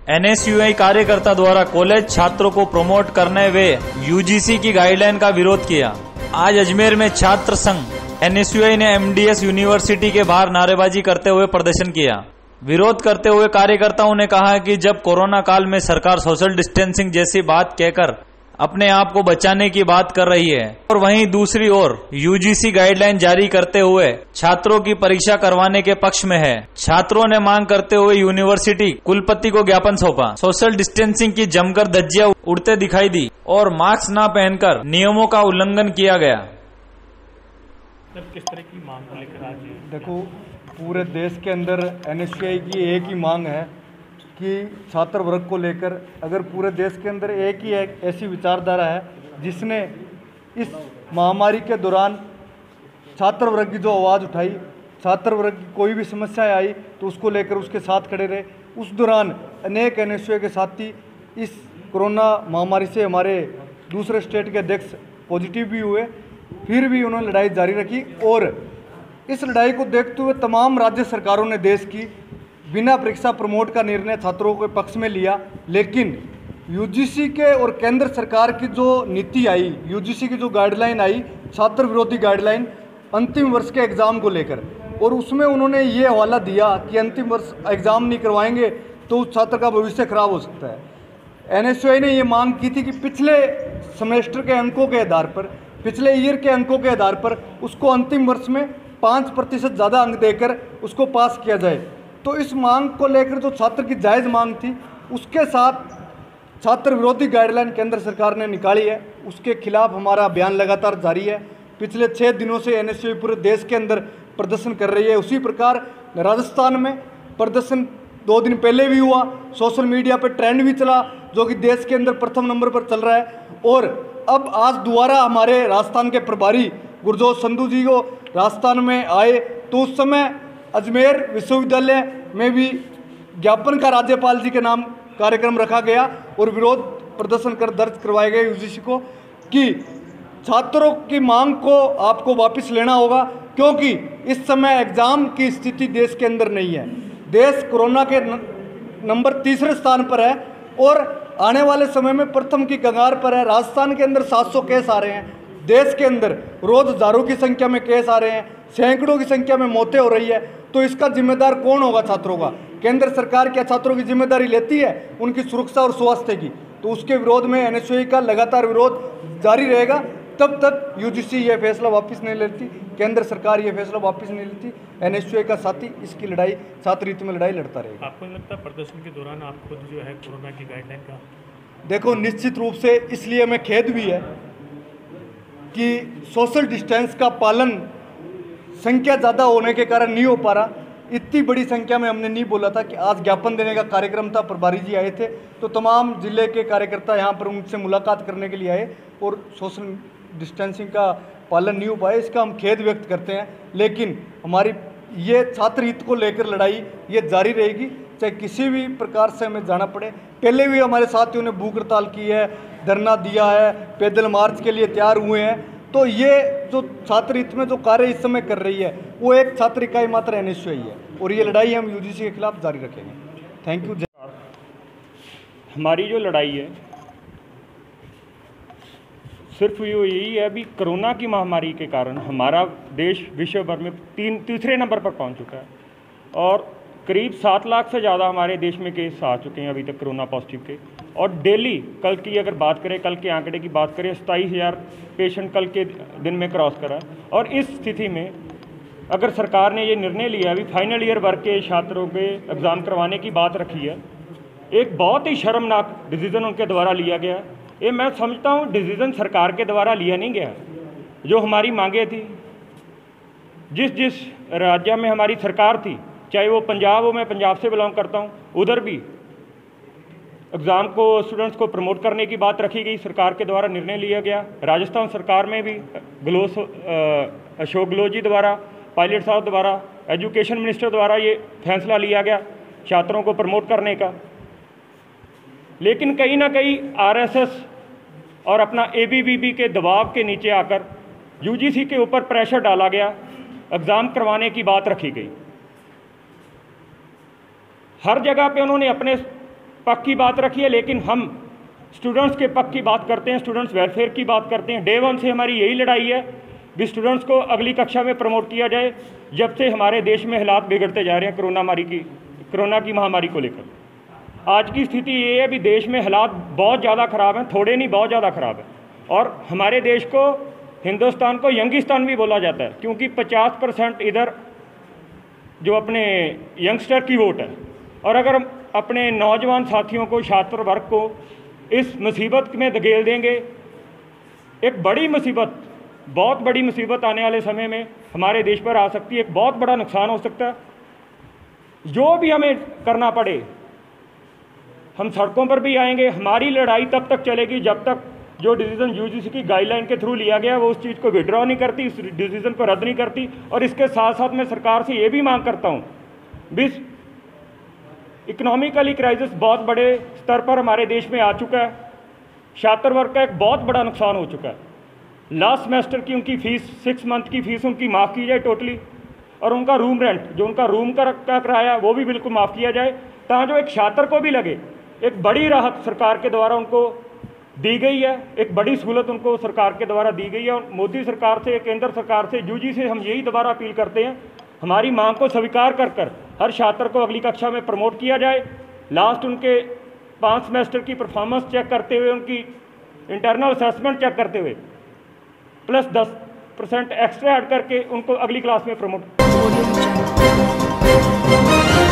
NSUI कार्यकर्ता द्वारा college छात्रों को प्रमोट करने वे यूजीसी की गाइडलाइन का विरोध किया। आज अजमेर में छात्र संघ एनएसयूआई ने एमडीएस यूनिवर्सिटी के बाहर नारेबाजी करते हुए प्रदर्शन किया। विरोध करते हुए कार्यकर्ताओं ने कहा कि जब कोरोना काल में सरकार सोशल डिस्टेंसिंग जैसी बात कहकर अपने आप को बचाने की बात कर रही है और वहीं दूसरी ओर यूजीसी गाइडलाइन जारी करते हुए छात्रों की परीक्षा करवाने के पक्ष में है। छात्रों ने मांग करते हुए यूनिवर्सिटी कुलपति को ज्ञापन सौंपा। सोशल डिस्टेंसिंग की जमकर धज्जियां उड़ते दिखाई दी और मास्क न पहनकर नियमों का उल्लंघन किया गया। किस तरह की मांग को लेकर आज? देखो, पूरे देश के अंदर एनएसयूआई की एक ही मांग है कि छात्र वर्ग को लेकर अगर पूरे देश के अंदर एक ही एक ऐसी विचारधारा है जिसने इस महामारी के दौरान छात्र वर्ग की जो आवाज़ उठाई, छात्र वर्ग की कोई भी समस्या आई तो उसको लेकर उसके साथ खड़े रहे। उस दौरान अनेक एनएसयूआई के साथी इस कोरोना महामारी से हमारे दूसरे स्टेट के अध्यक्ष पॉजिटिव भी हुए, फिर भी उन्होंने लड़ाई जारी रखी और इस लड़ाई को देखते हुए तमाम राज्य सरकारों ने देश की बिना परीक्षा प्रमोट का निर्णय छात्रों के पक्ष में लिया। लेकिन यूजीसी के और केंद्र सरकार की जो नीति आई, यूजीसी की जो गाइडलाइन आई, छात्र विरोधी गाइडलाइन अंतिम वर्ष के एग्ज़ाम को लेकर, और उसमें उन्होंने ये हवाला दिया कि अंतिम वर्ष एग्ज़ाम नहीं करवाएंगे तो उस छात्र का भविष्य खराब हो सकता है। एनएसयूआई ने ये मांग की थी कि पिछले सेमेस्टर के अंकों के आधार पर, पिछले ईयर के अंकों के आधार पर उसको अंतिम वर्ष में 5% ज़्यादा अंक देकर उसको पास किया जाए। तो इस मांग को लेकर जो छात्र की जायज़ मांग थी, उसके साथ छात्र विरोधी गाइडलाइन केंद्र सरकार ने निकाली है, उसके खिलाफ हमारा अभियान लगातार जारी है। पिछले 6 दिनों से एनएसयूआई पूरे देश के अंदर प्रदर्शन कर रही है। उसी प्रकार राजस्थान में प्रदर्शन 2 दिन पहले भी हुआ, सोशल मीडिया पर ट्रेंड भी चला जो कि देश के अंदर प्रथम नंबर पर चल रहा है। और अब आज दोबारा हमारे राजस्थान के प्रभारी गुरजोत संधू जी को राजस्थान में आए तो उस समय अजमेर विश्वविद्यालय में भी ज्ञापन का राज्यपाल जी के नाम कार्यक्रम रखा गया और विरोध प्रदर्शन कर दर्ज करवाए गए यूजीसी को कि छात्रों की मांग को आपको वापस लेना होगा, क्योंकि इस समय एग्जाम की स्थिति देश के अंदर नहीं है। देश कोरोना के नंबर 3 स्थान पर है और आने वाले समय में प्रथम की कगार पर है। राजस्थान के अंदर 700 केस आ रहे हैं, देश के अंदर रोज हजारों की संख्या में केस आ रहे हैं, सैकड़ों की संख्या में मौतें हो रही है। तो इसका जिम्मेदार कौन होगा? छात्रों का। केंद्र सरकार क्या छात्रों की जिम्मेदारी लेती है उनकी सुरक्षा और स्वास्थ्य की? तो उसके विरोध में एनएसयूआई का लगातार विरोध जारी रहेगा तब तक यूजीसी ये फैसला वापस नहीं लेती, केंद्र सरकार ये फैसला वापस नहीं लेती। एनएसयूआई का साथी इसकी लड़ाई छात्र हित में लड़ाई लड़ता रहेगा। आपको नहीं लगता प्रदर्शन के दौरान आप खुद जो है कोरोना की गाइडलाइन का? देखो, निश्चित रूप से इसलिए हमें खेद भी है कि सोशल डिस्टेंस का पालन संख्या ज़्यादा होने के कारण नहीं हो पा रहा। इतनी बड़ी संख्या में हमने नहीं बोला था कि आज ज्ञापन देने का कार्यक्रम था, प्रभारी जी आए थे तो तमाम जिले के कार्यकर्ता यहाँ पर उनसे मुलाकात करने के लिए आए और सोशल डिस्टेंसिंग का पालन नहीं हो पाया। इसका हम खेद व्यक्त करते हैं, लेकिन हमारी ये छात्र हित को लेकर लड़ाई ये जारी रहेगी, चाहे किसी भी प्रकार से हमें जाना पड़े। पहले भी हमारे साथियों ने भूख हड़ताल की है, धरना दिया है, पैदल मार्च के लिए तैयार हुए हैं। तो ये जो छात्र हित में जो कार्य इस समय कर रही है वो एक छात्र इकाई मात्र एनएसयूआई है और ये लड़ाई हम यूजीसी के खिलाफ जारी रखेंगे। Thank you. हमारी जो लड़ाई है सिर्फ यही है, अभी कोरोना की महामारी के कारण हमारा देश विश्व भर में तीसरे नंबर पर पहुंच चुका है और करीब 7 लाख से ज़्यादा हमारे देश में केस आ चुके हैं अभी तक कोरोना पॉजिटिव के। और डेली कल की अगर बात करें, कल के आंकड़े की बात करें, 27,000 पेशेंट कल के दिन में क्रॉस करा। और इस स्थिति में अगर सरकार ने ये निर्णय लिया, अभी फाइनल ईयर वर्ग के छात्रों के एग्ज़ाम करवाने की बात रखी है, एक बहुत ही शर्मनाक डिसीज़न उनके द्वारा लिया गया। ये मैं समझता हूँ डिसीज़न सरकार के द्वारा लिया नहीं गया। जो हमारी मांगे थी, जिस राज्य में हमारी सरकार थी, चाहे वो पंजाब हो, मैं पंजाब से बिलोंग करता हूँ, उधर भी एग्ज़ाम को स्टूडेंट्स को प्रमोट करने की बात रखी गई, सरकार के द्वारा निर्णय लिया गया। राजस्थान सरकार में भी अशोक गहलोत जी द्वारा, पायलट साहब द्वारा, एजुकेशन मिनिस्टर द्वारा ये फैसला लिया गया छात्रों को प्रमोट करने का। लेकिन कहीं ना कहीं आरएसएस और अपना एबीवीपी के दबाव के नीचे आकर यूजीसी के ऊपर प्रेशर डाला गया, एग्ज़ाम करवाने की बात रखी गई। हर जगह पे उन्होंने अपने पक्ष की बात रखी है, लेकिन हम स्टूडेंट्स के पक्ष की बात करते हैं, स्टूडेंट्स वेलफेयर की बात करते हैं। डे वन से हमारी यही लड़ाई है भी स्टूडेंट्स को अगली कक्षा में प्रमोट किया जाए, जब से हमारे देश में हालात बिगड़ते जा रहे हैं कोरोना की महामारी को लेकर। आज की स्थिति ये है भी देश में हालात बहुत ज़्यादा ख़राब हैं, थोड़े नहीं बहुत ज़्यादा ख़राब है। और हमारे देश को, हिंदुस्तान को यंगिस्तान भी बोला जाता है, क्योंकि 50% इधर जो अपने यंगस्टर की वोट है। और अगर हम अपने नौजवान साथियों को, छात्र वर्ग को इस मुसीबत में धकेल देंगे, एक बड़ी मुसीबत, बहुत बड़ी मुसीबत आने वाले समय में हमारे देश पर आ सकती है। एक बहुत बड़ा नुकसान हो सकता है। जो भी हमें करना पड़े, हम सड़कों पर भी आएंगे। हमारी लड़ाई तब तक चलेगी जब तक जो डिसीजन यूजीसी की गाइडलाइन के थ्रू लिया गया वो उस चीज़ को विड्रॉ नहीं करती, इस डिसीजन को रद्द नहीं करती। और इसके साथ साथ मैं सरकार से ये भी मांग करता हूँ, बिस इकोनॉमिकली क्राइसिस बहुत बड़े स्तर पर हमारे देश में आ चुका है। छात्र वर्ग का एक बहुत बड़ा नुकसान हो चुका है। लास्ट सेमेस्टर की उनकी फ़ीस, 6 मंथ की फ़ीस उनकी माफ़ की जाए टोटली, और उनका रूम रेंट, जो उनका रूम का किराया, वो भी बिल्कुल माफ़ किया जाए, ताकि जो एक छात्र को भी लगे एक बड़ी राहत सरकार के द्वारा उनको दी गई है, एक बड़ी सहूलत उनको सरकार के द्वारा दी गई है। और मोदी सरकार से, केंद्र सरकार से, यूजी से हम यही दोबारा अपील करते हैं, हमारी मांग को स्वीकार कर हर छात्र को अगली कक्षा में प्रमोट किया जाए। लास्ट उनके 5 सेमेस्टर की परफॉर्मेंस चेक करते हुए, उनकी इंटरनल असेसमेंट चेक करते हुए प्लस 10% एक्स्ट्रा ऐड करके उनको अगली क्लास में प्रमोट